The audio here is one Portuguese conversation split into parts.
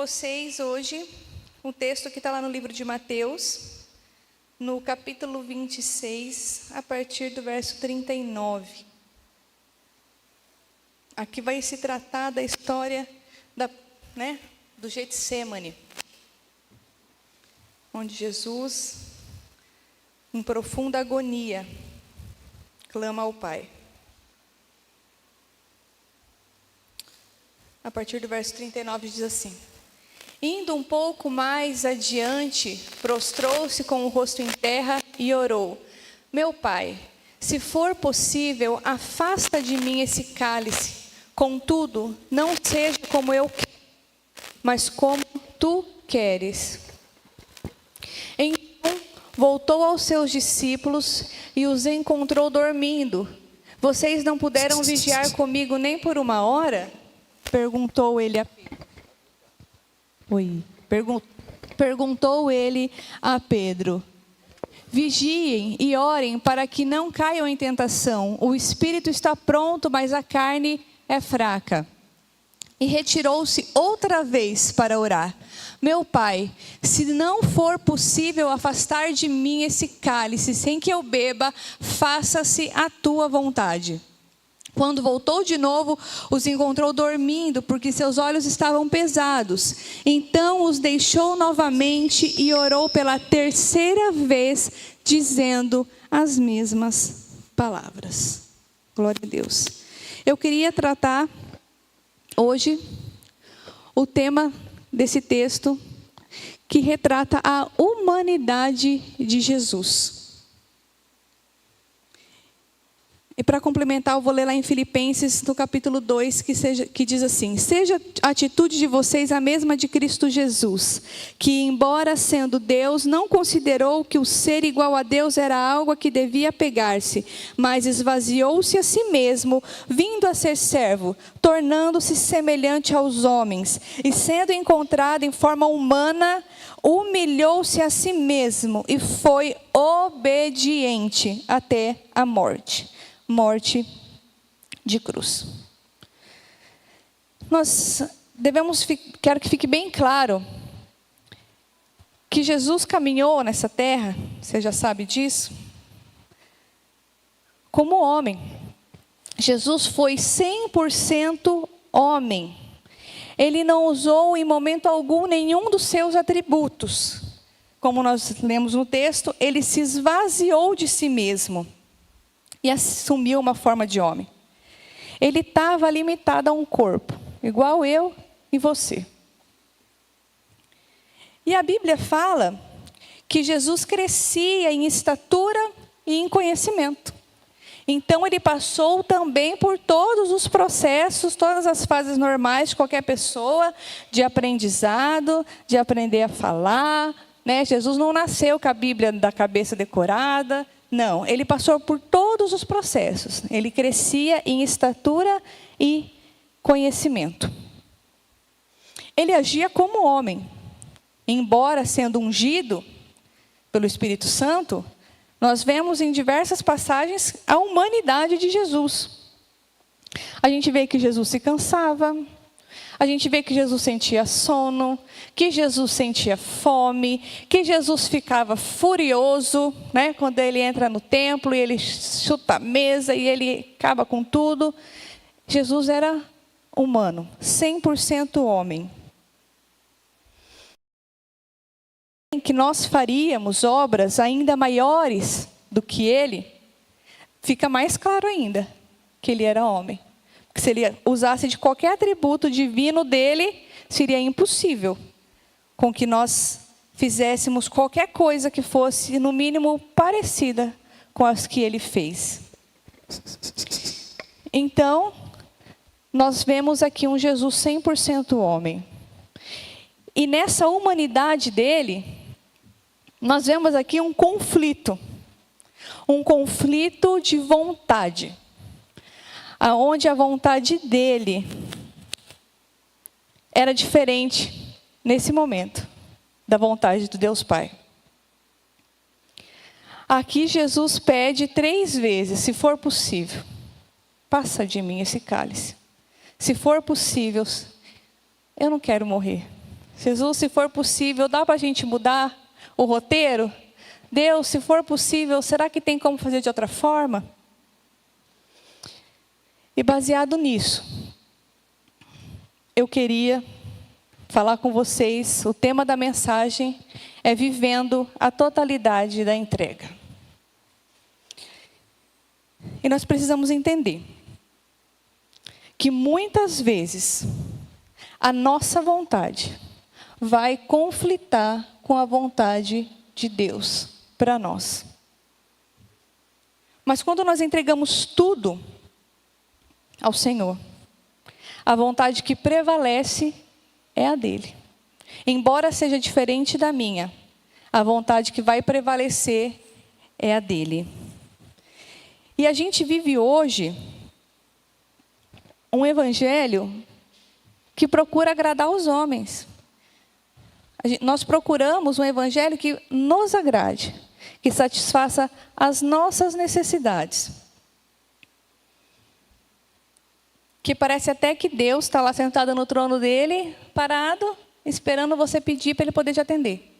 vocês hoje um texto que está lá no livro de Mateus, no capítulo 26, a partir do verso 39. Aqui vai se tratar da história do Getsêmani, onde Jesus, em profunda agonia, clama ao Pai. A partir do verso 39 diz assim: Indo um pouco mais adiante, prostrou-se com o rosto em terra e orou: Meu Pai, se for possível, afasta de mim esse cálice. Contudo, não seja como eu quero, mas como tu queres. Então, voltou aos seus discípulos e os encontrou dormindo. Vocês não puderam vigiar comigo nem por uma hora? Perguntou ele a Pedro. Perguntou ele a Pedro. Vigiem e orem para que não caiam em tentação. O espírito está pronto, mas a carne é fraca. E retirou-se outra vez para orar. Meu Pai, se não for possível afastar de mim esse cálice sem que eu beba, faça-se a tua vontade. Quando voltou de novo, os encontrou dormindo, porque seus olhos estavam pesados. Então os deixou novamente e orou pela terceira vez, dizendo as mesmas palavras. Glória a Deus. Eu queria tratar hoje o tema desse texto, que retrata a humanidade de Jesus. E para complementar, eu vou ler lá em Filipenses, no capítulo 2, que diz assim: Seja a atitude de vocês a mesma de Cristo Jesus, que, embora sendo Deus, não considerou que o ser igual a Deus era algo a que devia apegar-se, mas esvaziou-se a si mesmo, vindo a ser servo, tornando-se semelhante aos homens, e sendo encontrado em forma humana, humilhou-se a si mesmo e foi obediente até a morte de cruz. Nós quero que fique bem claro que Jesus caminhou nessa terra, você já sabe disso, como homem. Jesus foi 100% homem. Ele não usou em momento algum nenhum dos seus atributos. Como nós lemos no texto, ele se esvaziou de si mesmo e assumiu uma forma de homem. Ele estava limitado a um corpo, igual eu e você. E a Bíblia fala que Jesus crescia em estatura e em conhecimento. Então ele passou também por todos os processos, todas as fases normais de qualquer pessoa, de aprendizado, de aprender a falar, né? Jesus não nasceu com a Bíblia da cabeça decorada. Não, ele passou por todos os processos. Ele crescia em estatura e conhecimento. Ele agia como homem. Embora sendo ungido pelo Espírito Santo, nós vemos em diversas passagens a humanidade de Jesus. A gente vê que Jesus se cansava. A gente vê que Jesus sentia sono, que Jesus sentia fome, que Jesus ficava furioso, né? Quando ele entra no templo e ele chuta a mesa e ele acaba com tudo. Jesus era humano, 100% homem. Que nós faríamos obras ainda maiores do que ele, fica mais claro ainda que ele era homem. Porque se ele usasse de qualquer atributo divino dele, seria impossível com que nós fizéssemos qualquer coisa que fosse, no mínimo, parecida com as que ele fez. Então, nós vemos aqui um Jesus 100% homem. E nessa humanidade dele, nós vemos aqui um conflito de vontade. Onde a vontade dele era diferente, nesse momento, da vontade do Deus Pai. Aqui Jesus pede 3 vezes, se for possível, passa de mim esse cálice. Se for possível, eu não quero morrer. Jesus, se for possível, dá para a gente mudar o roteiro? Deus, se for possível, será que tem como fazer de outra forma? E baseado nisso, eu queria falar com vocês, o tema da mensagem é vivendo a totalidade da entrega. E nós precisamos entender que muitas vezes a nossa vontade vai conflitar com a vontade de Deus para nós. Mas quando nós entregamos tudo ao Senhor, a vontade que prevalece é a dele. Embora seja diferente da minha, a vontade que vai prevalecer é a dele. E a gente vive hoje um evangelho que procura agradar os homens. Nós procuramos um evangelho que nos agrade, que satisfaça as nossas necessidades. Que parece até que Deus está lá sentado no trono dele, parado, esperando você pedir para ele poder te atender.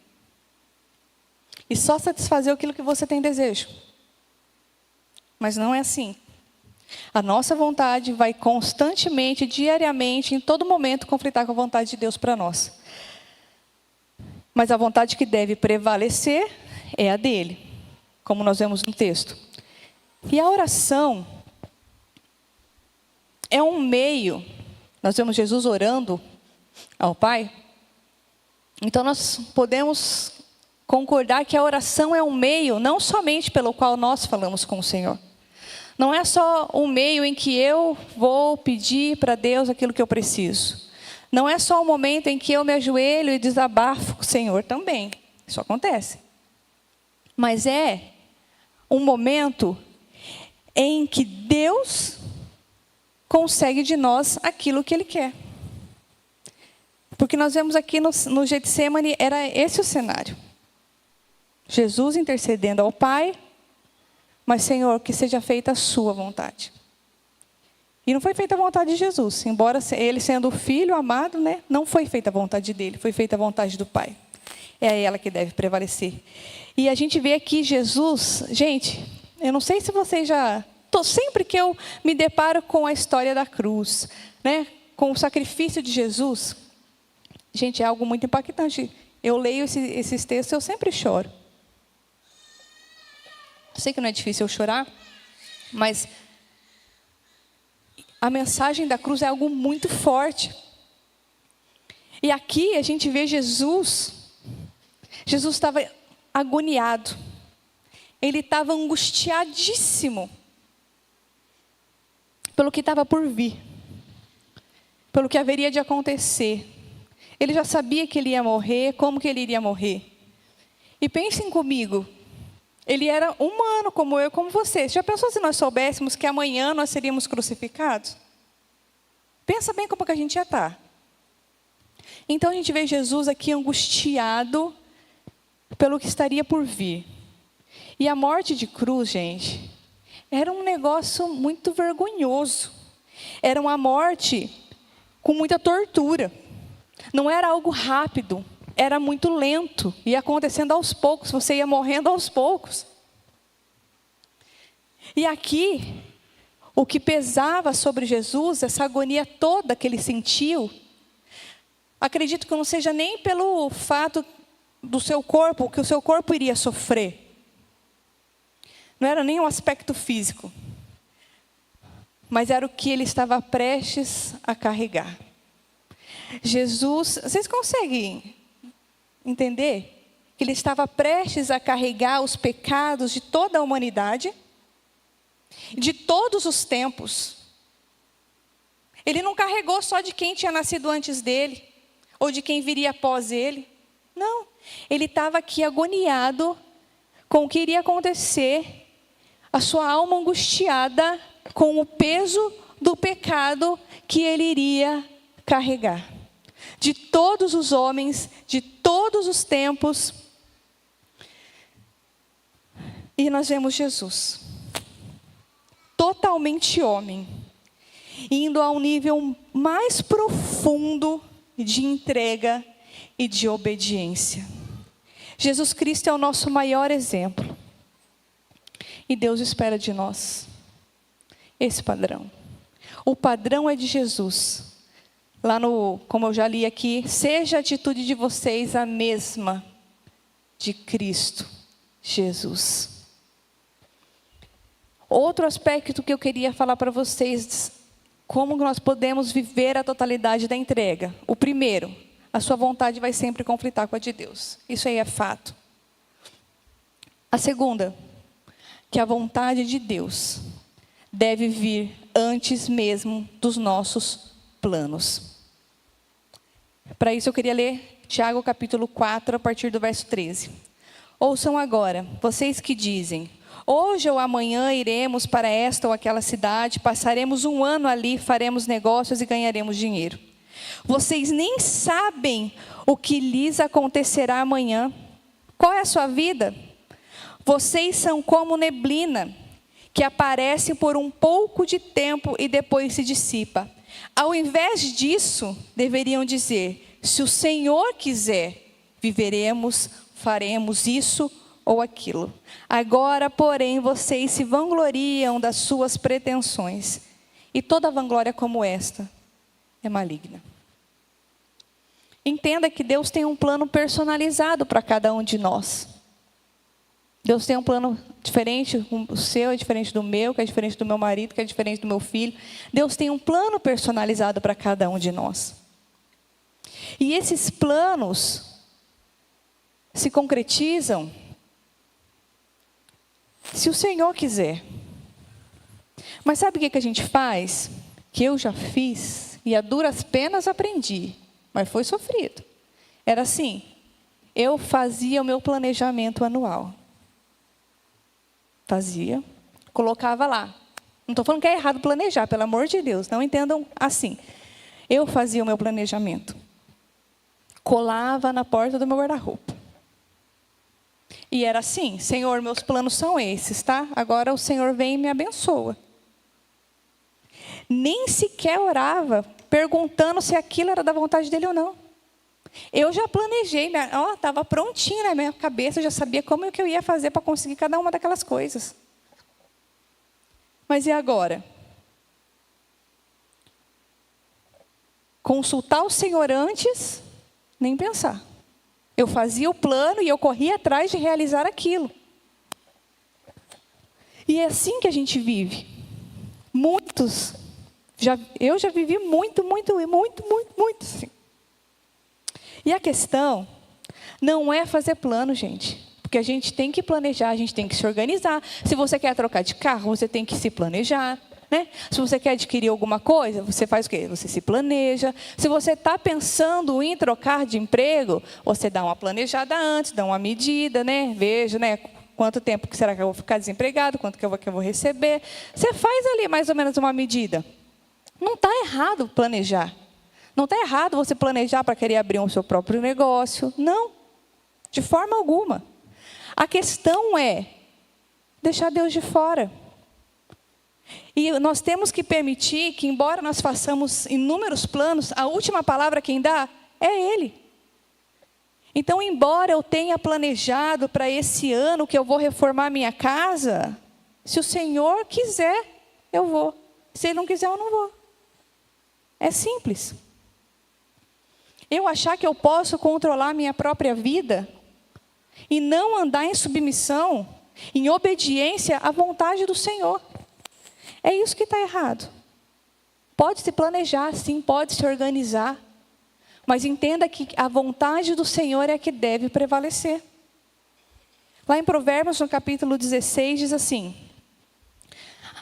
E só satisfazer aquilo que você tem desejo. Mas não é assim. A nossa vontade vai constantemente, diariamente, em todo momento, conflitar com a vontade de Deus para nós. Mas a vontade que deve prevalecer é a dele, como nós vemos no texto. E a oração é um meio. Nós vemos Jesus orando ao Pai. Então nós podemos concordar que a oração é um meio, não somente pelo qual nós falamos com o Senhor. Não é só um meio em que eu vou pedir para Deus aquilo que eu preciso. Não é só um momento em que eu me ajoelho e desabafo com o Senhor também. Isso acontece. Mas é um momento em que Deus consegue de nós aquilo que Ele quer. Porque nós vemos aqui no Getsemane, era esse o cenário. Jesus intercedendo ao Pai, mas Senhor, que seja feita a sua vontade. E não foi feita a vontade de Jesus, embora Ele sendo o Filho amado, né, não foi feita a vontade dele, foi feita a vontade do Pai. É ela que deve prevalecer. E a gente vê aqui Jesus, gente, eu não sei se vocês já... Sempre que eu me deparo com a história da cruz, né, com o sacrifício de Jesus, gente, é algo muito impactante. Eu leio esses textos, eu sempre choro. Eu sei que não é difícil eu chorar, mas a mensagem da cruz é algo muito forte. E aqui a gente vê Jesus estava agoniado. Ele estava angustiadíssimo pelo que estava por vir, pelo que haveria de acontecer. Ele já sabia que ele ia morrer, como que ele iria morrer. E pensem comigo, ele era humano como eu, como vocês. Já pensou se nós soubéssemos que amanhã nós seríamos crucificados? Pensa bem como que a gente ia estar. Então a gente vê Jesus aqui angustiado pelo que estaria por vir. E a morte de cruz, gente, era um negócio muito vergonhoso. Era uma morte com muita tortura. Não era algo rápido, era muito lento. Ia acontecendo aos poucos, você ia morrendo aos poucos. E aqui, o que pesava sobre Jesus, essa agonia toda que ele sentiu, acredito que não seja nem pelo fato do seu corpo, que o seu corpo iria sofrer. Não era nem um aspecto físico, mas era o que ele estava prestes a carregar. Jesus, vocês conseguem entender que ele estava prestes a carregar os pecados de toda a humanidade, de todos os tempos. Ele não carregou só de quem tinha nascido antes dele, ou de quem viria após ele. Não, ele estava aqui agoniado com o que iria acontecer, a sua alma angustiada com o peso do pecado que ele iria carregar. De todos os homens, de todos os tempos. E nós vemos Jesus, totalmente homem, indo a um nível mais profundo de entrega e de obediência. Jesus Cristo é o nosso maior exemplo. E Deus espera de nós esse padrão. O padrão é de Jesus. Lá no, como eu já li aqui, seja a atitude de vocês a mesma de Cristo Jesus. Outro aspecto que eu queria falar para vocês, como nós podemos viver a totalidade da entrega. O primeiro, a sua vontade vai sempre conflitar com a de Deus. Isso aí é fato. A segunda, que a vontade de Deus deve vir antes mesmo dos nossos planos. Para isso eu queria ler Tiago capítulo 4, a partir do verso 13. Ouçam agora, vocês que dizem: hoje ou amanhã iremos para esta ou aquela cidade, passaremos um ano ali, faremos negócios e ganharemos dinheiro. Vocês nem sabem o que lhes acontecerá amanhã. Qual é a sua vida? Vocês são como neblina, que aparece por um pouco de tempo e depois se dissipa. Ao invés disso, deveriam dizer: se o Senhor quiser, viveremos, faremos isso ou aquilo. Agora, porém, vocês se vangloriam das suas pretensões. E toda vanglória como esta é maligna. Entenda que Deus tem um plano personalizado para cada um de nós. Deus tem um plano diferente, o seu é diferente do meu, que é diferente do meu marido, que é diferente do meu filho. Deus tem um plano personalizado para cada um de nós. E esses planos se concretizam se o Senhor quiser. Mas sabe o que a gente faz? Que eu já fiz e a duras penas aprendi, mas foi sofrido. Era assim, eu fazia o meu planejamento anual. Fazia, colocava lá. Não estou falando que é errado planejar, pelo amor de Deus, não entendam assim. Eu fazia o meu planejamento. Colava na porta do meu guarda-roupa. E era assim: Senhor, meus planos são esses, tá? Agora o Senhor vem e me abençoa. Nem sequer orava, perguntando se aquilo era da vontade dele ou não. Eu já planejei, estava prontinha na minha cabeça, eu já sabia como que eu ia fazer para conseguir cada uma daquelas coisas. Mas e agora? Consultar o Senhor antes, nem pensar. Eu fazia o plano e eu corria atrás de realizar aquilo. E é assim que a gente vive. Muitos, eu já vivi muito assim. E a questão não é fazer plano, gente. Porque a gente tem que planejar, a gente tem que se organizar. Se você quer trocar de carro, você tem que se planejar, né? Se você quer adquirir alguma coisa, você faz o quê? Você se planeja. Se você está pensando em trocar de emprego, você dá uma planejada antes, dá uma medida, né? Veja, né? Quanto tempo que será que eu vou ficar desempregado? Quanto que eu vou receber? Você faz ali mais ou menos uma medida. Não está errado planejar. Não está errado você planejar para querer abrir o seu próprio negócio. Não, de forma alguma. A questão é deixar Deus de fora. E nós temos que permitir que, embora nós façamos inúmeros planos, a última palavra quem dá é Ele. Então, embora eu tenha planejado para esse ano que eu vou reformar minha casa, se o Senhor quiser, eu vou. Se Ele não quiser, eu não vou. É simples. Eu achar que eu posso controlar minha própria vida e não andar em submissão, em obediência à vontade do Senhor. É isso que está errado. Pode se planejar, sim, pode se organizar, mas entenda que a vontade do Senhor é a que deve prevalecer. Lá em Provérbios, no capítulo 16, diz assim: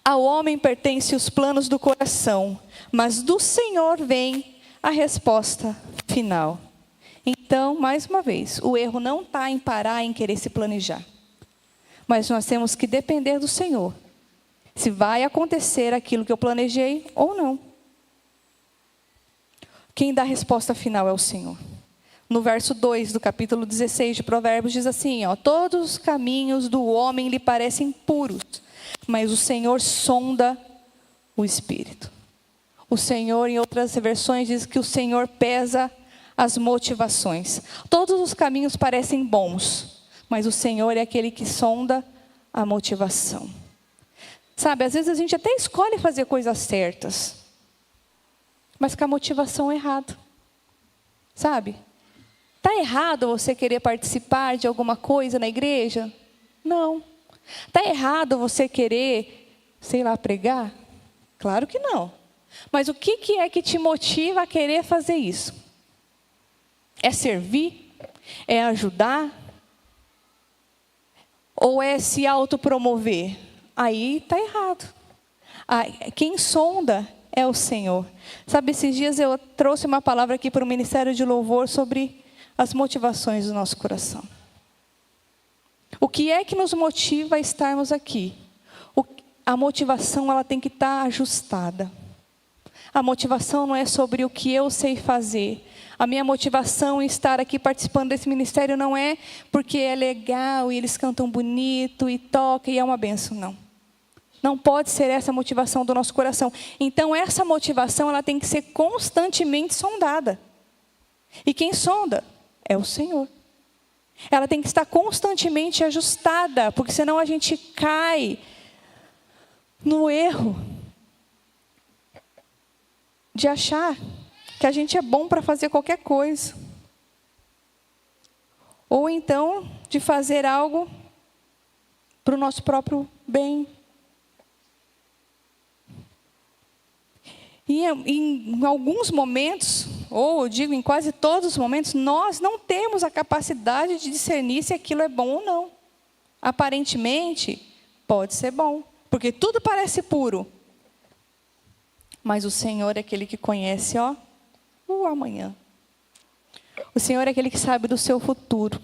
ao homem pertencem os planos do coração, mas do Senhor vem a resposta final. Então, mais uma vez, o erro não está em parar em querer se planejar. Mas nós temos que depender do Senhor. Se vai acontecer aquilo que eu planejei ou não. Quem dá a resposta final é o Senhor. No verso 2 do capítulo 16 de Provérbios diz assim, todos os caminhos do homem lhe parecem puros, mas o Senhor sonda o espírito. O Senhor, em outras versões, diz que o Senhor pesa as motivações. Todos os caminhos parecem bons, mas o Senhor é aquele que sonda a motivação. Sabe, às vezes a gente até escolhe fazer coisas certas, mas com a motivação errada. Sabe? Está errado você querer participar de alguma coisa na igreja? Não. Está errado você querer, sei lá, pregar? Claro que não. Mas o que é que te motiva a querer fazer isso? É servir? É ajudar? Ou é se autopromover? Aí está errado. Quem sonda é o Senhor. Sabe, esses dias eu trouxe uma palavra aqui para o Ministério de Louvor sobre as motivações do nosso coração. O que é que nos motiva a estarmos aqui? A motivação ela tem que estar ajustada. A motivação não é sobre o que eu sei fazer. A minha motivação em estar aqui participando desse ministério não é porque é legal e eles cantam bonito e tocam e é uma bênção, não. Não pode ser essa a motivação do nosso coração. Então, essa motivação ela tem que ser constantemente sondada. E quem sonda é o Senhor. Ela tem que estar constantemente ajustada, porque senão a gente cai no erro de achar que a gente é bom para fazer qualquer coisa. Ou então, de fazer algo para o nosso próprio bem. E em alguns momentos, ou eu digo em quase todos os momentos, nós não temos a capacidade de discernir se aquilo é bom ou não. Aparentemente, pode ser bom, porque tudo parece puro. Mas o Senhor é aquele que conhece, o amanhã. O Senhor é aquele que sabe do seu futuro.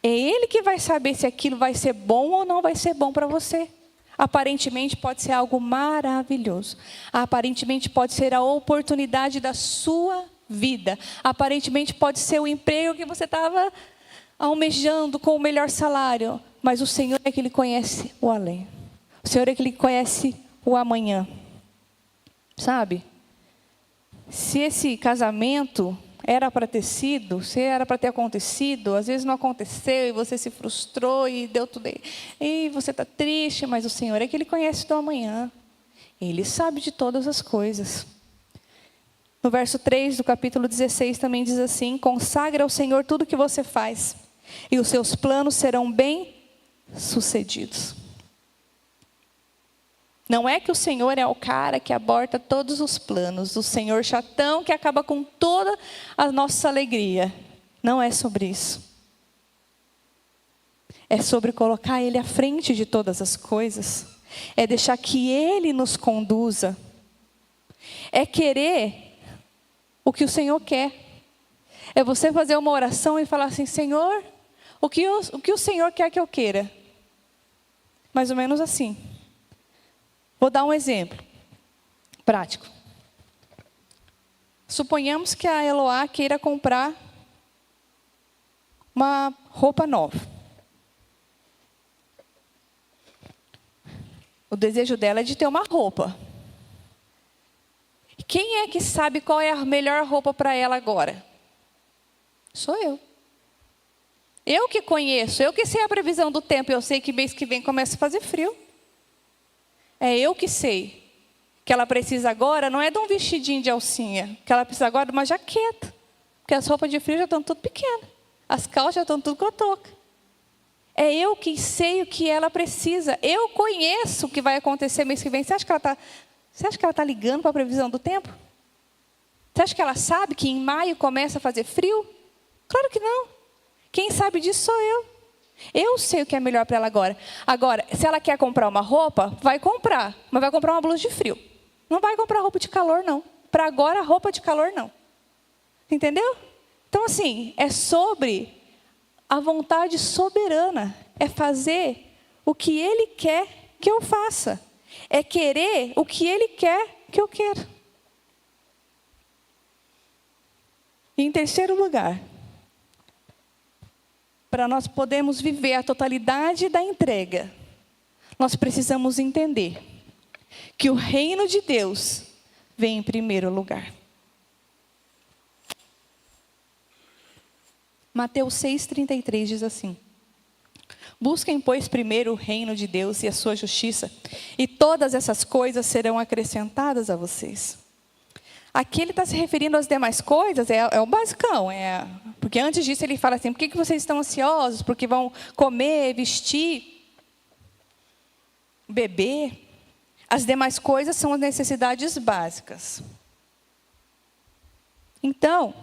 É Ele que vai saber se aquilo vai ser bom ou não vai ser bom para você. Aparentemente pode ser algo maravilhoso. Aparentemente pode ser a oportunidade da sua vida. Aparentemente pode ser o emprego que você estava almejando com o melhor salário. Mas o Senhor é que Ele conhece o além. O Senhor é que Ele conhece o amanhã. Sabe? Se esse casamento era para ter sido, se era para ter acontecido, às vezes não aconteceu e você se frustrou e deu tudo aí. E você está triste, mas o Senhor é que Ele conhece do amanhã. Ele sabe de todas as coisas. No verso 3 do capítulo 16 também diz assim: consagre ao Senhor tudo que você faz, e os seus planos serão bem-sucedidos. Não é que o Senhor é o cara que aborta todos os planos, o Senhor chatão que acaba com toda a nossa alegria. Não é sobre isso. É sobre colocar Ele à frente de todas as coisas. É deixar que Ele nos conduza. É querer o que o Senhor quer. É você fazer uma oração e falar assim: Senhor, o que o Senhor quer que eu queira? Mais ou menos assim. Vou dar um exemplo prático. Suponhamos que a Eloá queira comprar uma roupa nova. O desejo dela é de ter uma roupa. Quem é que sabe qual é a melhor roupa para ela agora? Sou eu. Eu que conheço, eu que sei a previsão do tempo. Eu sei que mês que vem começa a fazer frio. É eu que sei. Que ela precisa agora não é de um vestidinho de alcinha. Que ela precisa agora de uma jaqueta. Porque as roupas de frio já estão tudo pequenas. As calças já estão tudo com a touca. É eu que sei o que ela precisa. Eu conheço o que vai acontecer mês que vem. Você acha que ela está ligando para a previsão do tempo? Você acha que ela sabe que em maio começa a fazer frio? Claro que não. Quem sabe disso sou eu. Eu sei o que é melhor para ela agora. Agora, se ela quer comprar uma roupa, vai comprar. Mas vai comprar uma blusa de frio. Não vai comprar roupa de calor, não. Para agora, roupa de calor, não. Entendeu? Então, assim, é sobre a vontade soberana. É fazer o que Ele quer que eu faça. É querer o que Ele quer que eu queira. E em terceiro lugar, para nós podermos viver a totalidade da entrega, nós precisamos entender que o reino de Deus vem em primeiro lugar. Mateus 6,33 diz assim: busquem, pois, primeiro o reino de Deus e a sua justiça, e todas essas coisas serão acrescentadas a vocês. Aqui ele está se referindo às demais coisas, é o basicão. Porque antes disso ele fala assim: por que vocês estão ansiosos? Porque vão comer, vestir, beber. As demais coisas são as necessidades básicas. Então,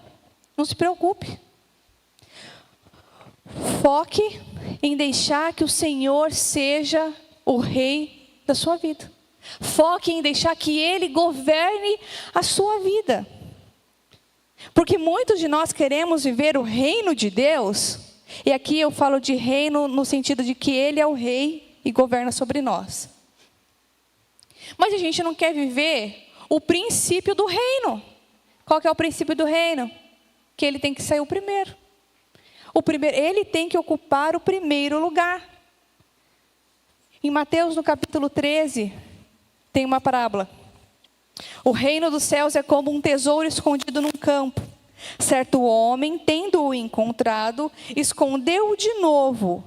não se preocupe. Foque em deixar que o Senhor seja o rei da sua vida. Foque em deixar que Ele governe a sua vida. Porque muitos de nós queremos viver o reino de Deus, e aqui eu falo de reino no sentido de que Ele é o rei e governa sobre nós. Mas a gente não quer viver o princípio do reino. Qual que é o princípio do reino? Que Ele tem que sair o primeiro. Ele tem que ocupar o primeiro lugar. Em Mateus, no capítulo 13, tem uma parábola. O reino dos céus é como um tesouro escondido num campo. Certo homem, tendo-o encontrado, escondeu-o de novo.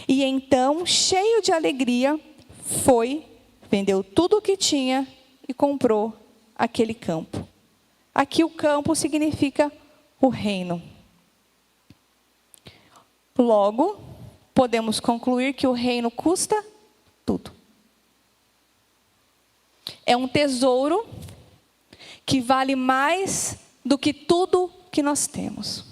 E então, cheio de alegria, foi, vendeu tudo o que tinha e comprou aquele campo. Aqui o campo significa o reino. Logo, podemos concluir que o reino custa tudo. É um tesouro que vale mais do que tudo que nós temos.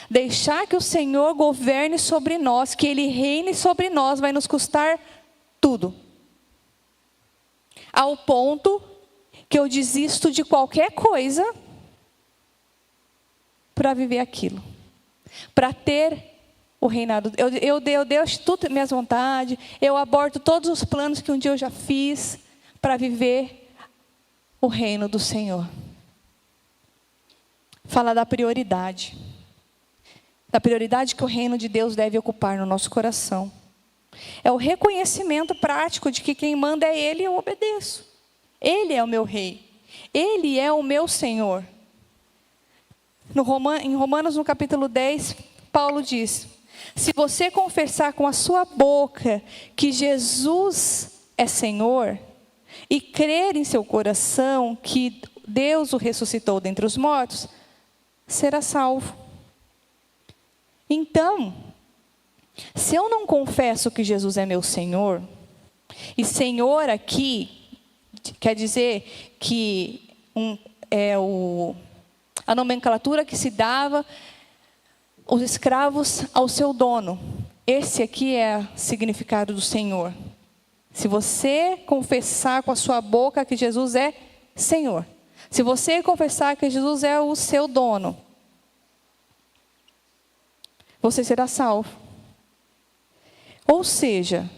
Deixar que o Senhor governe sobre nós, que Ele reine sobre nós, vai nos custar tudo. Ao ponto que eu desisto de qualquer coisa para viver aquilo. Para ter o reinado. Eu deixo tudo minhas vontades, eu aborto todos os planos que um dia eu já fiz para viver o reino do Senhor. Fala da prioridade. Da prioridade que o reino de Deus deve ocupar no nosso coração. É o reconhecimento prático de que quem manda é Ele e eu obedeço. Ele é o meu rei. Ele é o meu Senhor. Em Romanos, no capítulo 10, Paulo diz: se você confessar com a sua boca que Jesus é Senhor, e crer em seu coração que Deus o ressuscitou dentre os mortos, será salvo. Então, se eu não confesso que Jesus é meu Senhor, e Senhor aqui quer dizer que a nomenclatura que se dava os escravos ao seu dono. Esse aqui é o significado do Senhor. Se você confessar com a sua boca que Jesus é Senhor. Se você confessar que Jesus é o seu dono, você será salvo. Ou seja,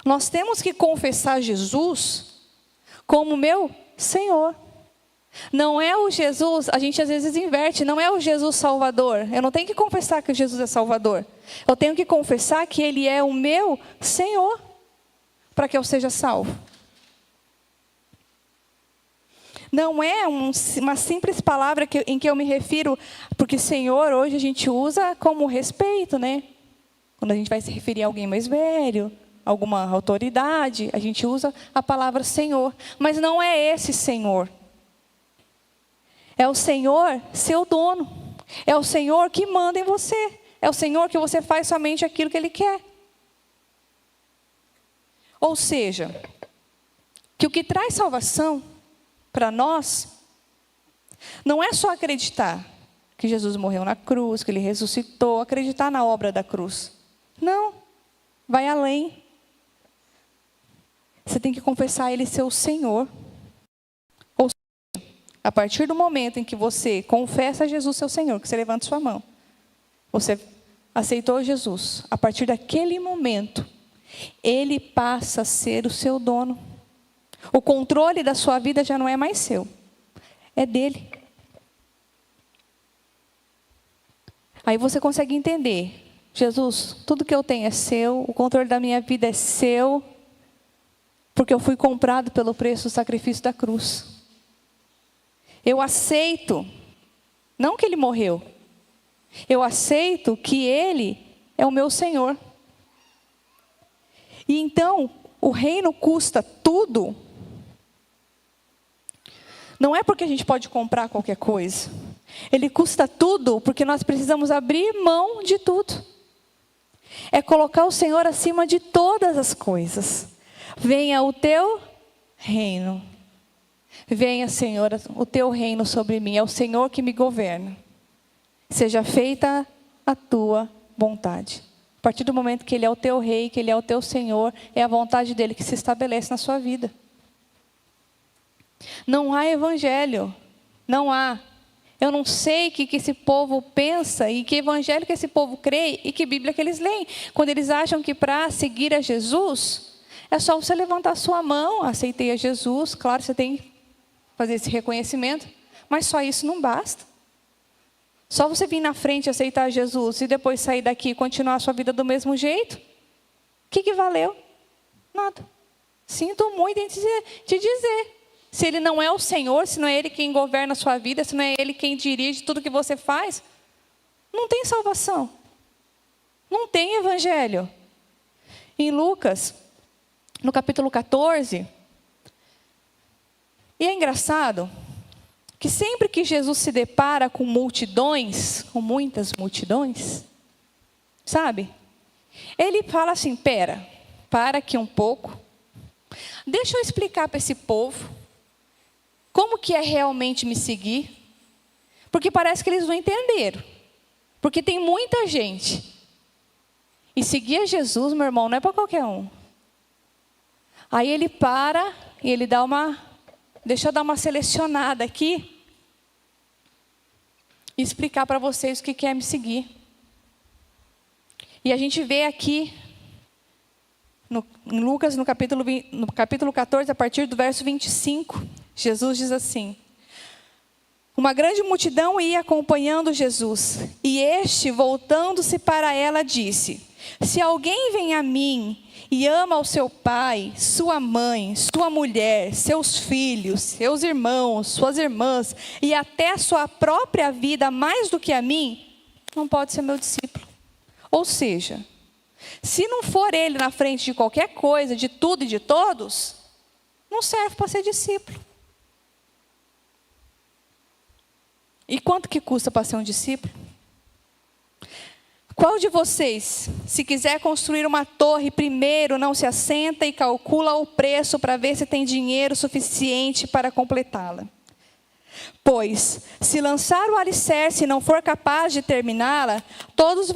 nós temos que confessar Jesus como meu Senhor. Não é o Jesus, a gente às vezes inverte, não é o Jesus Salvador. Eu não tenho que confessar que Jesus é Salvador. Eu tenho que confessar que Ele é o meu Senhor, para que eu seja salvo. Não é uma simples palavra em que eu me refiro, porque Senhor hoje a gente usa como respeito, né? Quando a gente vai se referir a alguém mais velho, alguma autoridade, a gente usa a palavra Senhor. Mas não é esse Senhor. É o Senhor, seu dono. É o Senhor que manda em você. É o Senhor que você faz somente aquilo que Ele quer. Ou seja, que o que traz salvação para nós não é só acreditar que Jesus morreu na cruz, que Ele ressuscitou, acreditar na obra da cruz. Não, vai além. Você tem que confessar Ele ser o Senhor. Ou seja, a partir do momento em que você confessa Jesus seu Senhor, que você levanta sua mão, você aceitou Jesus, a partir daquele momento, Ele passa a ser o seu dono. O controle da sua vida já não é mais seu, é dele. Aí você consegue entender: Jesus, tudo que eu tenho é seu, o controle da minha vida é seu, porque eu fui comprado pelo preço do sacrifício da cruz. Eu aceito, não que Ele morreu, Eu aceito que Ele é o meu Senhor. E então, o reino custa tudo. Não é porque a gente pode comprar qualquer coisa. Ele custa tudo porque nós precisamos abrir mão de tudo. É colocar o Senhor acima de todas as coisas. Venha o teu reino. Venha, Senhor, o teu reino sobre mim. É o Senhor que me governa. Seja feita a tua vontade. A partir do momento que Ele é o teu rei, que Ele é o teu Senhor, é a vontade dEle que se estabelece na sua vida. Não há evangelho. Não há. Eu não sei o que esse povo pensa e que evangelho que esse povo crê e que Bíblia que eles leem. Quando eles acham que para seguir a Jesus, é só você levantar a sua mão, aceitei a Jesus. Claro, você tem que fazer esse reconhecimento, mas só isso não basta. Só você vir na frente e aceitar Jesus e depois sair daqui e continuar a sua vida do mesmo jeito? O que valeu? Nada. Sinto muito em te dizer. Se Ele não é o Senhor, se não é Ele quem governa a sua vida, se não é Ele quem dirige tudo que você faz, não tem salvação. Não tem evangelho. Em Lucas, no capítulo 14, e é engraçado que sempre que Jesus se depara com multidões, com muitas multidões, sabe? Ele fala assim, para aqui um pouco. Deixa eu explicar para esse povo como que é realmente me seguir. Porque parece que eles não entenderam. Porque tem muita gente. E seguir a Jesus, meu irmão, não é para qualquer um. Aí ele para e ele dá deixa eu dar uma selecionada aqui. E explicar para vocês o que é me seguir. E a gente vê aqui, em Lucas, no capítulo 14, a partir do verso 25, Jesus diz assim: uma grande multidão ia acompanhando Jesus, e este, voltando-se para ela, disse: se alguém vem a mim e ama o seu pai, sua mãe, sua mulher, seus filhos, seus irmãos, suas irmãs, e até a sua própria vida mais do que a mim, não pode ser meu discípulo. Ou seja, se não for ele na frente de qualquer coisa, de tudo e de todos, não serve para ser discípulo. E quanto que custa para ser um discípulo? Qual de vocês, se quiser construir uma torre, primeiro não se assenta e calcula o preço para ver se tem dinheiro suficiente para completá-la? Pois, se lançar o alicerce e não for capaz de terminá-la, todos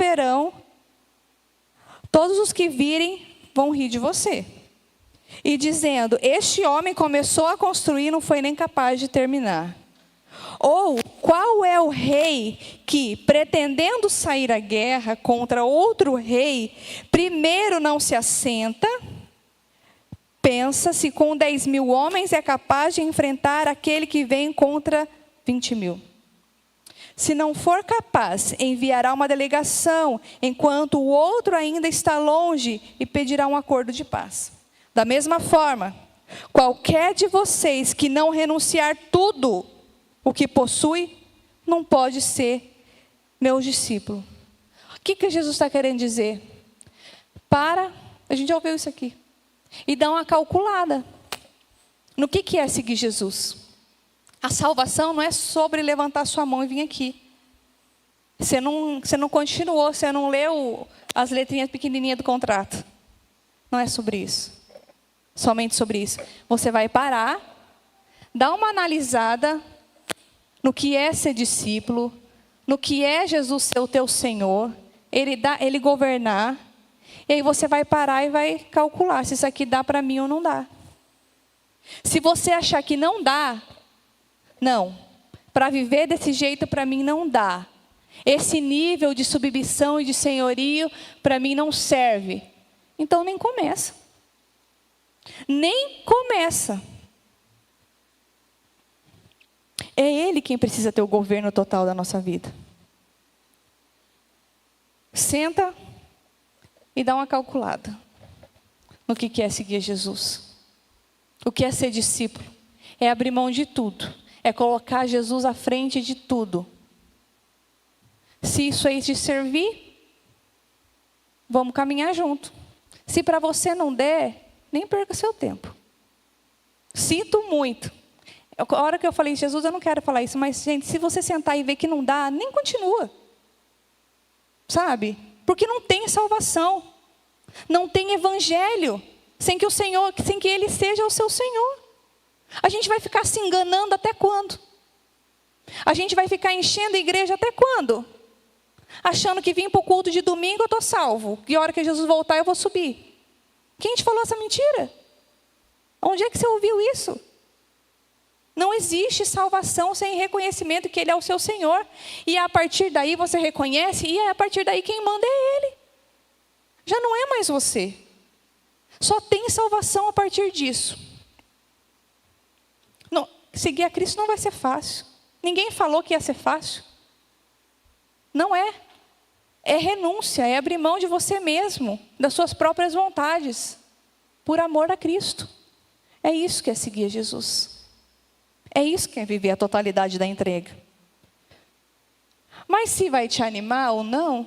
os que virem vão rir de você. E dizendo, este homem começou a construir e não foi nem capaz de terminar. Ou, qual é o rei que, pretendendo sair à guerra contra outro rei, primeiro não se assenta, pensa se com 10.000 homens é capaz de enfrentar aquele que vem contra 20.000. Se não for capaz, enviará uma delegação, enquanto o outro ainda está longe, e pedirá um acordo de paz. Da mesma forma, qualquer de vocês que não renunciar tudo o que possui, não pode ser meu discípulo. O que Jesus está querendo dizer? A gente já ouviu isso aqui, e dá uma calculada no que é seguir Jesus. A salvação não é sobre levantar sua mão e vir aqui. Você não continuou, você não leu as letrinhas pequenininhas do contrato. Não é sobre isso. Somente sobre isso. Você vai parar, dar uma analisada no que é ser discípulo, no que é Jesus ser o teu Senhor, Ele governar, e aí você vai parar e vai calcular se isso aqui dá para mim ou não dá. Se você achar que não dá, não, para viver desse jeito para mim não dá. Esse nível de submissão e de senhorio para mim não serve. Então nem começa. Nem começa. É Ele quem precisa ter o governo total da nossa vida. Senta e dá uma calculada no que é seguir Jesus. O que é ser discípulo? É abrir mão de tudo. É colocar Jesus à frente de tudo. Se isso aí te servir, vamos caminhar junto. Se para você não der, nem perca seu tempo. Sinto muito. A hora que eu falei, Jesus, eu não quero falar isso, mas, gente, se você sentar e ver que não dá, nem continua. Sabe? Porque não tem salvação. Não tem evangelho sem que o Senhor, sem que Ele seja o seu Senhor. A gente vai ficar se enganando até quando? A gente vai ficar enchendo a igreja até quando? Achando que vim para o culto de domingo eu estou salvo. E a hora que Jesus voltar eu vou subir. Quem te falou essa mentira? Onde é que você ouviu isso? Não existe salvação sem reconhecimento que Ele é o seu Senhor. E a partir daí você reconhece, e a partir daí quem manda é Ele. Já não é mais você. Só tem salvação a partir disso. Não, seguir a Cristo não vai ser fácil. Ninguém falou que ia ser fácil. Não é. É renúncia, é abrir mão de você mesmo, das suas próprias vontades, por amor a Cristo. É isso que é seguir Jesus. É isso que é viver a totalidade da entrega. Mas se vai te animar ou não,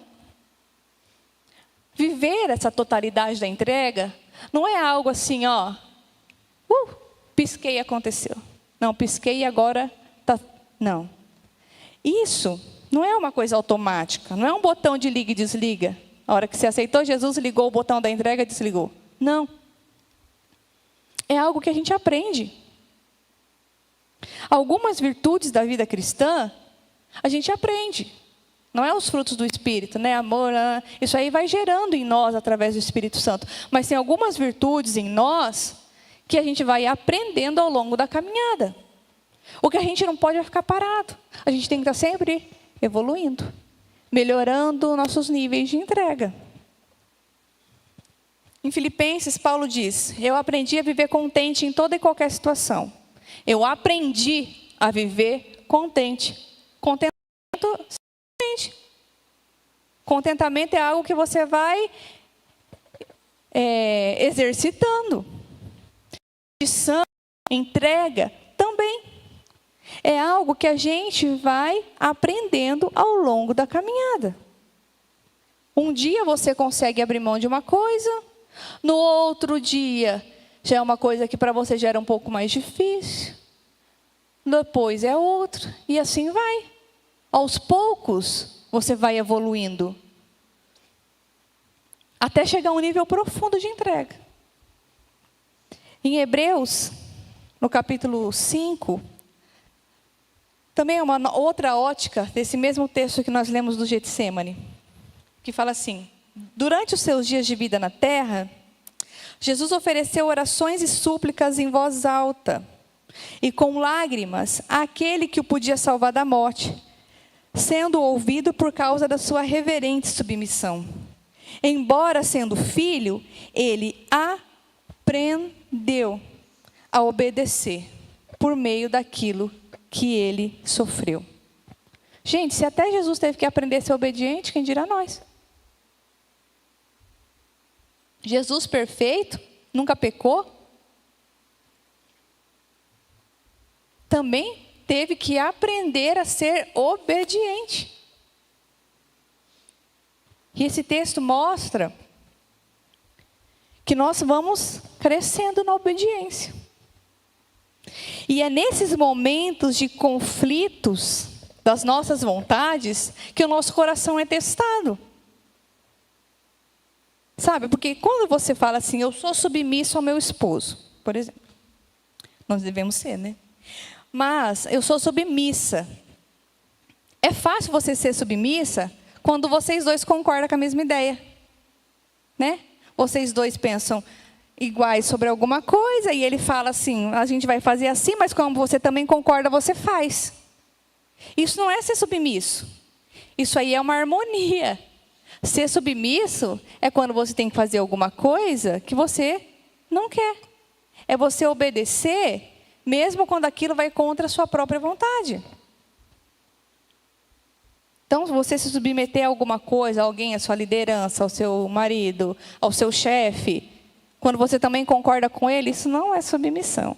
viver essa totalidade da entrega não é algo assim, ó, pisquei e aconteceu. Não, pisquei e agora tá. Não. Isso não é uma coisa automática, não é um botão de liga e desliga. A hora que você aceitou Jesus, ligou o botão da entrega e desligou. Não. É algo que a gente aprende. Algumas virtudes da vida cristã, a gente aprende. Não é os frutos do Espírito, né? Amor, isso aí vai gerando em nós através do Espírito Santo. Mas tem algumas virtudes em nós que a gente vai aprendendo ao longo da caminhada. O que a gente não pode é ficar parado. A gente tem que estar sempre evoluindo, melhorando nossos níveis de entrega. Em Filipenses, Paulo diz: eu aprendi a viver contente em toda e qualquer situação. Eu aprendi a viver contente. Contentamento é algo que você vai exercitando. Entrega também. É algo que a gente vai aprendendo ao longo da caminhada. Um dia você consegue abrir mão de uma coisa, no outro dia já é uma coisa que para você já era um pouco mais difícil, depois é outra, e assim vai. Aos poucos você vai evoluindo, até chegar a um nível profundo de entrega. Em Hebreus, no capítulo 5, também é uma outra ótica desse mesmo texto que nós lemos do Getsemane, que fala assim: durante os seus dias de vida na terra, Jesus ofereceu orações e súplicas em voz alta e com lágrimas àquele que o podia salvar da morte, sendo ouvido por causa da sua reverente submissão. Embora sendo filho, ele aprendeu a obedecer por meio daquilo que ele sofreu. Gente, se até Jesus teve que aprender a ser obediente, quem dirá nós? Jesus perfeito, nunca pecou, também teve que aprender a ser obediente. E esse texto mostra que nós vamos crescendo na obediência. E é nesses momentos de conflitos das nossas vontades que o nosso coração é testado. Sabe, porque quando você fala assim, eu sou submisso ao meu esposo, por exemplo. Nós devemos ser, né? Mas eu sou submissa. É fácil você ser submissa quando vocês dois concordam com a mesma ideia, né? Vocês dois pensam iguais sobre alguma coisa e ele fala assim, a gente vai fazer assim, mas como você também concorda, você faz. Isso não é ser submisso. Isso aí é uma harmonia. Ser submisso é quando você tem que fazer alguma coisa que você não quer. É você obedecer, mesmo quando aquilo vai contra a sua própria vontade. Então, se você se submeter a alguma coisa, a alguém, a sua liderança, ao seu marido, ao seu chefe, quando você também concorda com ele, isso não é submissão.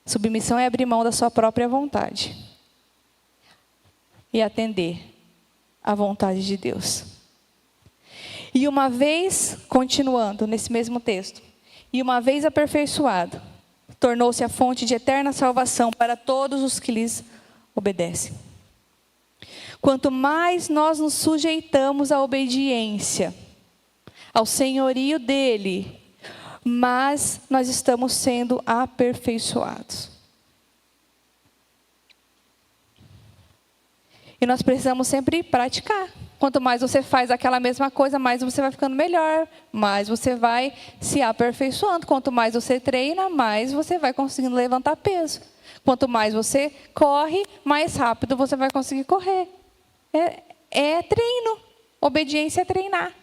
Submissão é abrir mão da sua própria vontade e atender a vontade de Deus. E uma vez, continuando nesse mesmo texto, e uma vez aperfeiçoado, tornou-se a fonte de eterna salvação para todos os que lhes obedecem. Quanto mais nós nos sujeitamos à obediência, ao senhorio dele, mais nós estamos sendo aperfeiçoados. E nós precisamos sempre praticar. Quanto mais você faz aquela mesma coisa, mais você vai ficando melhor, mais você vai se aperfeiçoando. Quanto mais você treina, mais você vai conseguindo levantar peso. Quanto mais você corre, mais rápido você vai conseguir correr. É treino. Obediência é treinar.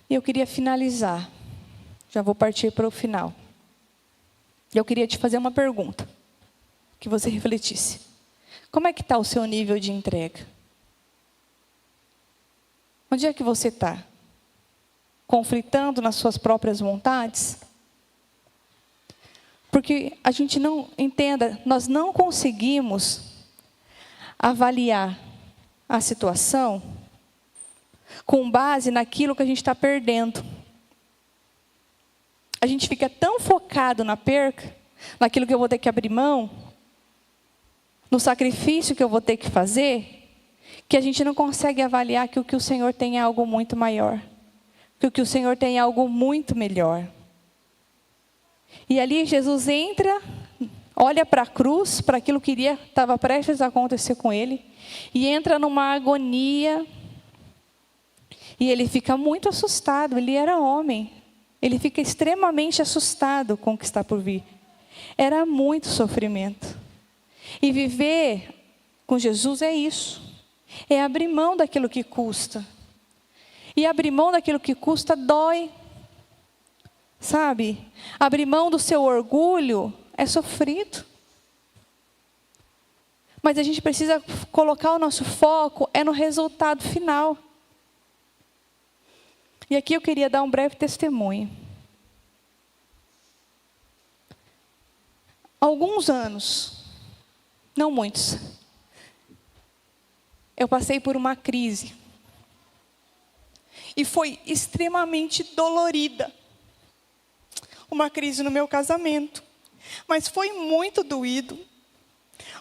E eu queria finalizar. Já vou partir para o final. Eu queria te fazer uma pergunta. Que você refletisse. Como é que está o seu nível de entrega? Onde é que você está? Conflitando nas suas próprias vontades? Porque a gente não, entenda, nós não conseguimos avaliar a situação com base naquilo que a gente está perdendo. A gente fica tão focado na perca, naquilo que eu vou ter que abrir mão, no sacrifício que eu vou ter que fazer, que a gente não consegue avaliar que o que o Senhor tem é algo muito maior. Que o que o Senhor tem é algo muito melhor. E ali Jesus entra, olha para a cruz, para aquilo que estava prestes a acontecer com ele, e entra numa agonia, e ele fica muito assustado, ele era homem, ele fica extremamente assustado com o que está por vir. Era muito sofrimento. E viver com Jesus é isso. É abrir mão daquilo que custa. E abrir mão daquilo que custa dói. Sabe? Abrir mão do seu orgulho é sofrido. Mas a gente precisa colocar o nosso foco no resultado final. E aqui eu queria dar um breve testemunho. Há alguns anos, não muitos, eu passei por uma crise. E foi extremamente dolorida. Uma crise no meu casamento. Mas foi muito doído.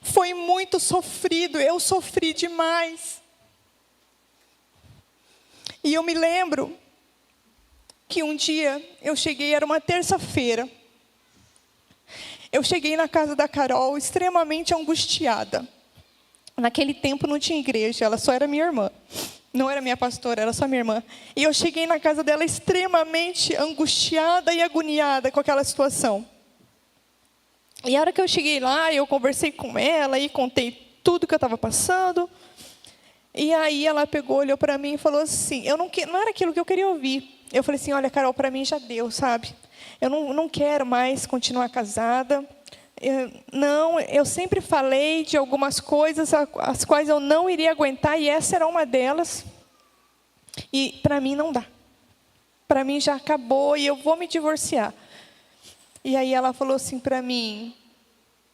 Foi muito sofrido. Eu sofri demais. E eu me lembro que um dia eu cheguei, era uma terça-feira. Eu cheguei na casa da Carol extremamente angustiada. Naquele tempo não tinha igreja, ela só era minha irmã. Não era minha pastora, era só minha irmã. E eu cheguei na casa dela extremamente angustiada e agoniada com aquela situação. E a hora que eu cheguei lá, eu conversei com ela e contei tudo que eu estava passando. E aí ela pegou, olhou para mim e falou assim, não era aquilo que eu queria ouvir. Eu falei assim, olha, Carol, para mim já deu, sabe? Eu não quero mais continuar casada. Eu sempre falei de algumas coisas as quais eu não iria aguentar, e essa era uma delas. E para mim não dá. Para mim já acabou e eu vou me divorciar. E aí ela falou assim para mim,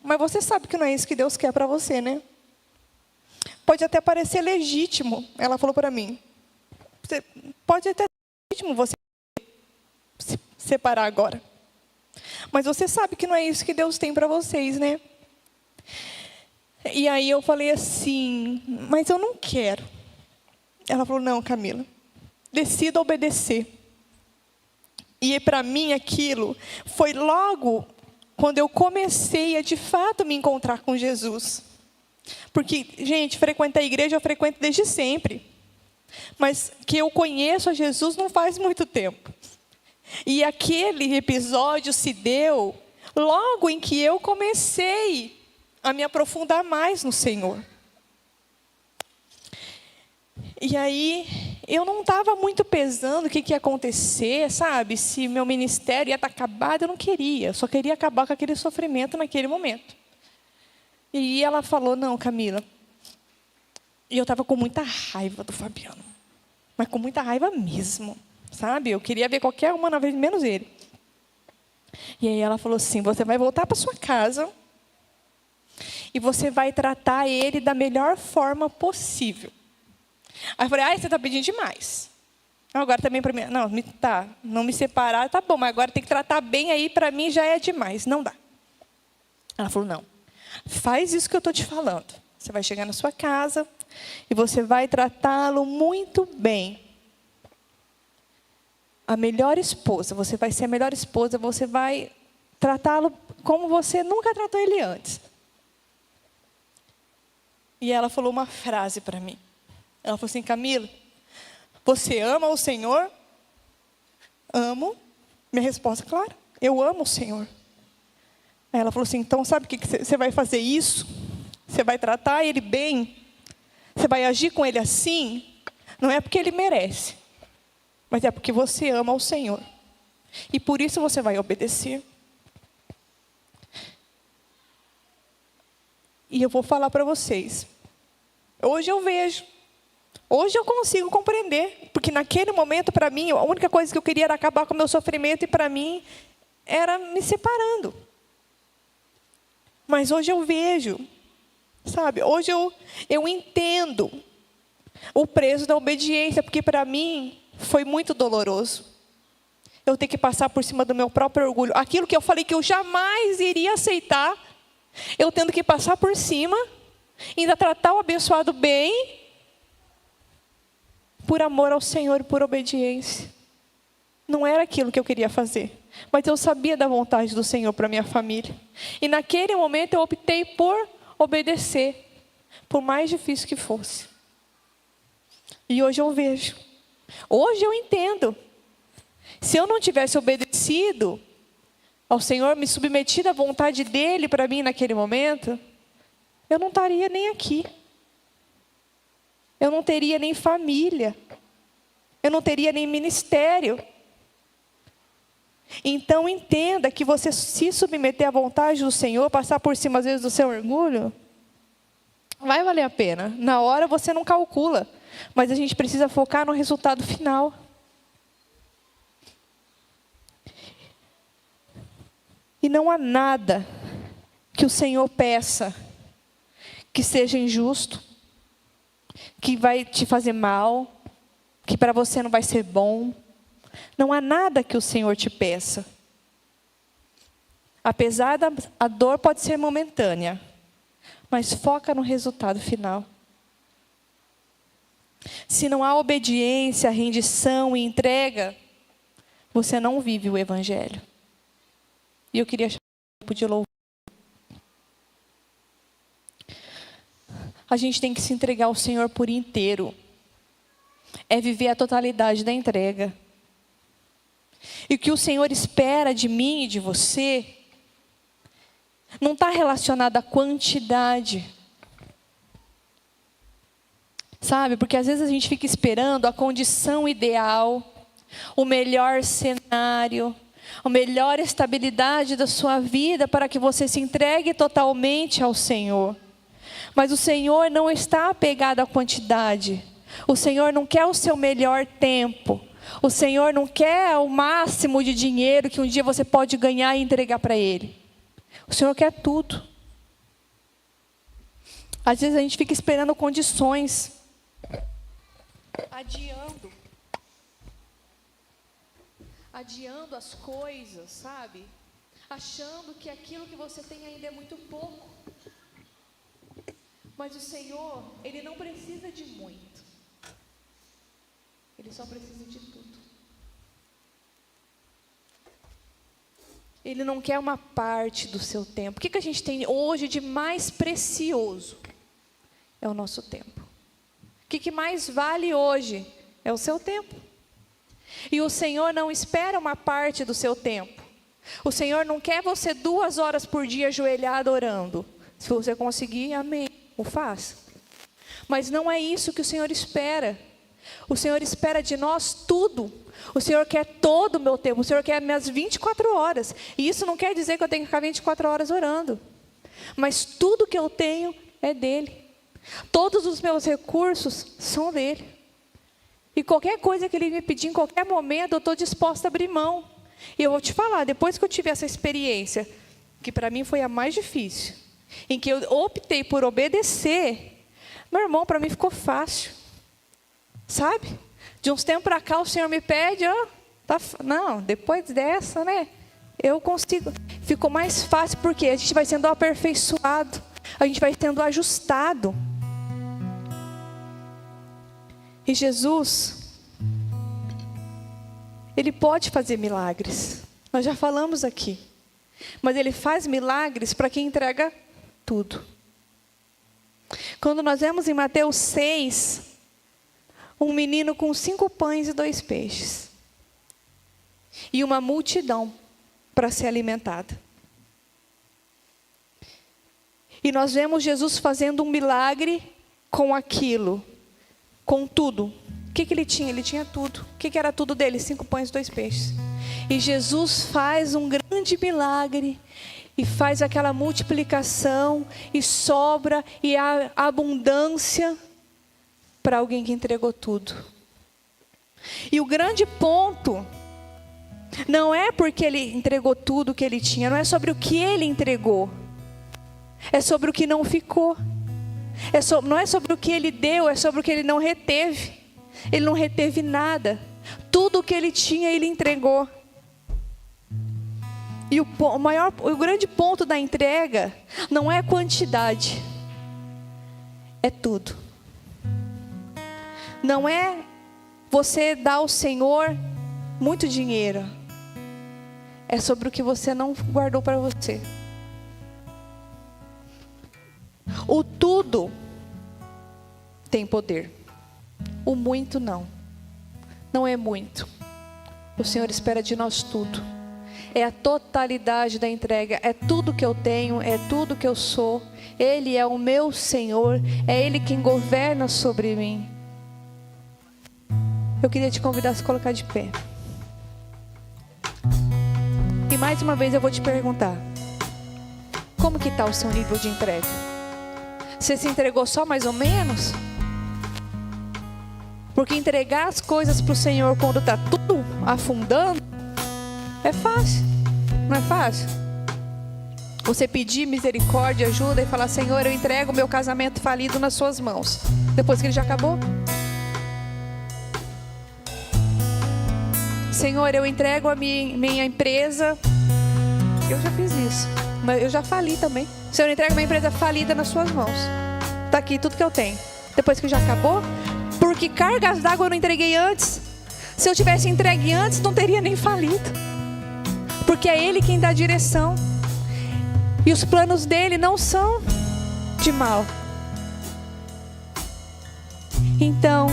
mas você sabe que não é isso que Deus quer para você, né? Pode até parecer legítimo, ela falou para mim. Pode até ser legítimo você se separar agora. Mas você sabe que não é isso que Deus tem para vocês, né? E aí eu falei assim, mas eu não quero. Ela falou, não, Camila, decida obedecer. E para mim aquilo foi logo quando eu comecei a de fato me encontrar com Jesus. Porque, gente, frequentar a igreja eu frequento desde sempre. Mas que eu conheço a Jesus não faz muito tempo. E aquele episódio se deu logo em que eu comecei a me aprofundar mais no Senhor. E aí, eu não estava muito pesando o que ia acontecer, sabe? Se meu ministério ia estar acabado, eu não queria. Eu só queria acabar com aquele sofrimento naquele momento. E ela falou, não, Camila. E eu estava com muita raiva do Fabiano. Mas com muita raiva mesmo, sabe? Eu queria ver qualquer uma na vez, menos ele. E aí ela falou assim, você vai voltar para sua casa e você vai tratar ele da melhor forma possível. Aí eu falei, você está pedindo demais. Agora também para mim, não me separar, tá bom, mas agora tem que tratar bem aí, para mim já é demais, não dá. Ela falou, não, faz isso que eu estou te falando. Você vai chegar na sua casa e você vai tratá-lo muito bem. A melhor esposa, você vai ser a melhor esposa, você vai tratá-lo como você nunca tratou ele antes. E ela falou uma frase para mim. Ela falou assim, Camila, você ama o Senhor? Amo. Minha resposta, claro, eu amo o Senhor. Aí ela falou assim, então sabe o que você vai fazer isso? Você vai tratar ele bem? Você vai agir com ele assim? Não é porque ele merece, mas é porque você ama o Senhor. E por isso você vai obedecer. E eu vou falar para vocês. Hoje eu vejo. Hoje eu consigo compreender. Porque naquele momento, para mim, a única coisa que eu queria era acabar com o meu sofrimento. E para mim, era me separando. Mas hoje eu vejo. Sabe? Hoje eu entendo o preço da obediência. Porque para mim, foi muito doloroso. Eu ter que passar por cima do meu próprio orgulho. Aquilo que eu falei que eu jamais iria aceitar. Eu tendo que passar por cima, ainda tratar o abençoado bem, por amor ao Senhor, por obediência. Não era aquilo que eu queria fazer, mas eu sabia da vontade do Senhor para minha família. E naquele momento eu optei por obedecer, por mais difícil que fosse. E hoje eu vejo, hoje eu entendo. Se eu não tivesse obedecido ao Senhor, me submetido à vontade dEle para mim naquele momento, eu não estaria nem aqui. Eu não teria nem família. Eu não teria nem ministério. Então entenda que você se submeter à vontade do Senhor, passar por cima às vezes do seu orgulho, vai valer a pena. Na hora você não calcula, mas a gente precisa focar no resultado final. E não há nada que o Senhor peça que seja injusto, que vai te fazer mal, que para você não vai ser bom. Não há nada que o Senhor te peça. Apesar a dor pode ser momentânea, mas foca no resultado final. Se não há obediência, rendição e entrega, você não vive o Evangelho. E eu queria chamar o tempo de louvor. A gente tem que se entregar ao Senhor por inteiro. É viver a totalidade da entrega. E o que o Senhor espera de mim e de você não está relacionado à quantidade. Sabe? Porque às vezes a gente fica esperando a condição ideal, o melhor cenário, a melhor estabilidade da sua vida para que você se entregue totalmente ao Senhor. Mas o Senhor não está apegado à quantidade. O Senhor não quer o seu melhor tempo. O Senhor não quer o máximo de dinheiro que um dia você pode ganhar e entregar para Ele. O Senhor quer tudo. Às vezes a gente fica esperando condições, adiando as coisas, sabe? Achando que aquilo que você tem ainda é muito pouco. Mas o Senhor, Ele não precisa de muito. Ele só precisa de tudo. Ele não quer uma parte do seu tempo. O que a gente tem hoje de mais precioso? É o nosso tempo. O que mais vale hoje? É o seu tempo. E o Senhor não espera uma parte do seu tempo. O Senhor não quer você 2 horas por dia ajoelhado orando. Se você conseguir, amém, o faça. Mas não é isso que o Senhor espera. O Senhor espera de nós tudo. O Senhor quer todo o meu tempo. O Senhor quer minhas 24 horas. E isso não quer dizer que eu tenho que ficar 24 horas orando. Mas tudo que eu tenho é dEle. Todos os meus recursos são dEle. E qualquer coisa que Ele me pedir em qualquer momento, eu estou disposta a abrir mão. E eu vou te falar, depois que eu tive essa experiência, que para mim foi a mais difícil, em que eu optei por obedecer, meu irmão, para mim ficou fácil. Sabe? De uns tempos para cá o Senhor me pede, não, depois dessa, né? Eu consigo. Ficou mais fácil porque a gente vai sendo aperfeiçoado, a gente vai sendo ajustado. E Jesus, Ele pode fazer milagres. Nós já falamos aqui. Mas Ele faz milagres para quem entrega tudo. Quando nós vemos em Mateus 6, um menino com 5 pães e 2 peixes. E uma multidão para ser alimentada. E nós vemos Jesus fazendo um milagre com aquilo. Com tudo. O que ele tinha? Ele tinha tudo. O que era tudo dele? 5 pães e 2 peixes. E Jesus faz um grande milagre. E faz aquela multiplicação. E sobra. E há abundância. Para alguém que entregou tudo. E o grande ponto. Não é porque ele entregou tudo que ele tinha. Não é sobre o que ele entregou. É sobre o que não ficou. Não é sobre o que ele deu, é sobre o que ele não reteve. Ele não reteve nada. Tudo o que ele tinha, ele entregou. E o grande ponto da entrega não é quantidade, é tudo. Não é você dar ao Senhor muito dinheiro. É sobre o que você não guardou para você. O tudo tem poder. O muito não. Não é muito. O Senhor espera de nós tudo. É a totalidade da entrega. É tudo que eu tenho. É tudo que eu sou. Ele é o meu Senhor. É Ele quem governa sobre mim. Eu queria te convidar a se colocar de pé. E mais uma vez eu vou te perguntar. Como que está o seu nível de entrega? Você se entregou só mais ou menos? Porque entregar as coisas para o Senhor quando está tudo afundando é fácil, não é fácil? Você pedir misericórdia, ajuda e falar: Senhor, eu entrego o meu casamento falido nas suas mãos. Depois que ele já acabou. Senhor, eu entrego a minha empresa. Eu já fiz isso, mas eu já fali também. Senhor, eu entrego a minha empresa falida nas suas mãos. Está aqui tudo que eu tenho. Depois que já acabou. Porque cargas d'água eu não entreguei antes. Se eu tivesse entregue antes, não teria nem falido. Porque é Ele quem dá a direção. E os planos dele não são de mal. Então,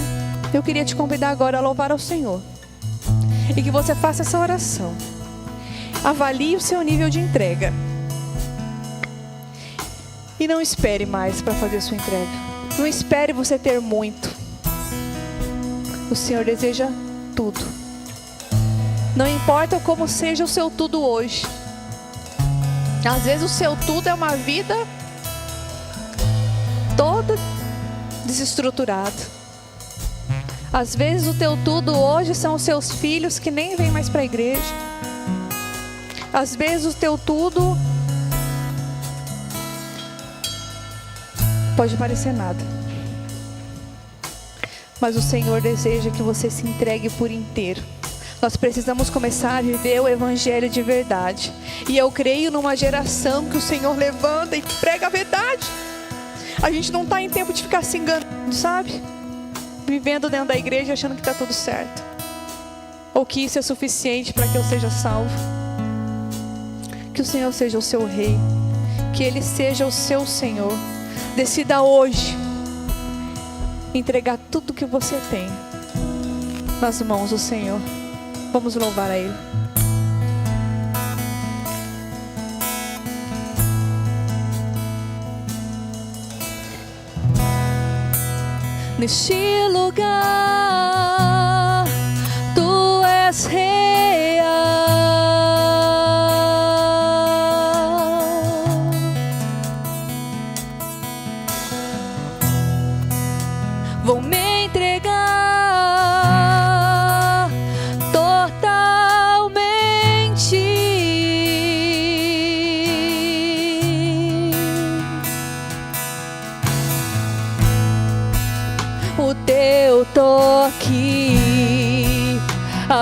eu queria te convidar agora a louvar ao Senhor. E que você faça essa oração. Avalie o seu nível de entrega. E não espere mais para fazer a sua entrega. Não espere você ter muito. O Senhor deseja tudo. Não importa como seja o seu tudo hoje. Às vezes o seu tudo é uma vida toda desestruturada. Às vezes o teu tudo hoje são os seus filhos que nem vêm mais para a igreja. Às vezes o teu tudo pode parecer nada. Mas o Senhor deseja que você se entregue por inteiro. Nós precisamos começar a viver o Evangelho de verdade. E eu creio numa geração que o Senhor levanta e prega a verdade. A gente não está em tempo de ficar se enganando, sabe? Vivendo dentro da igreja achando que está tudo certo. Ou que isso é suficiente para que eu seja salvo. Que o Senhor seja o seu rei. Que Ele seja o seu Senhor. Decida hoje entregar tudo que você tem nas mãos do Senhor. Vamos louvar a Ele. Neste lugar, Tu és real. Vou me entregar totalmente.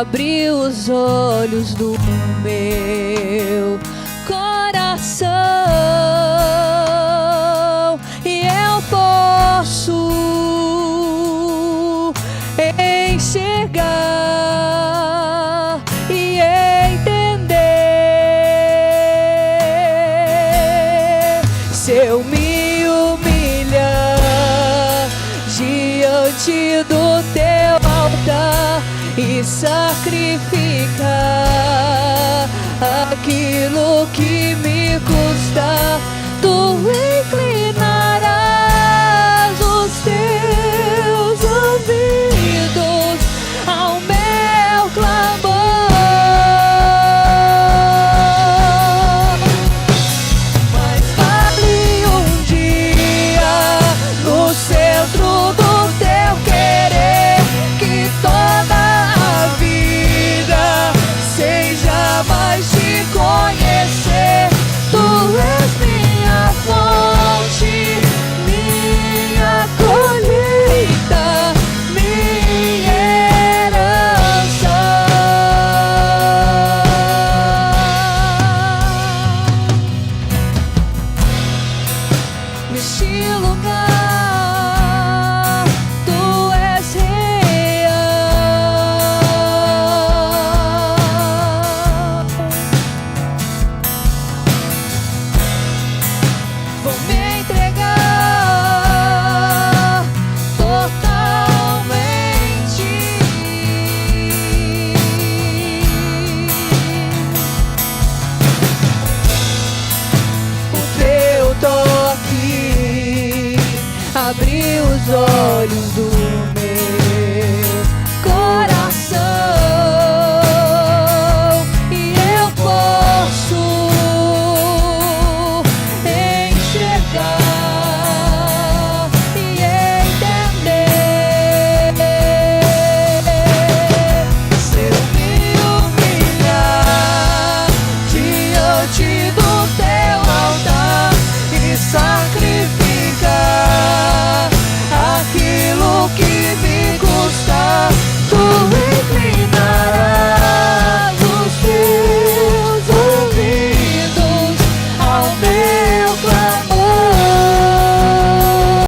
abre os olhos do meu coração e eu posso enxergar e entender. Se eu me humilhar diante do teu altar e sacrificar aquilo que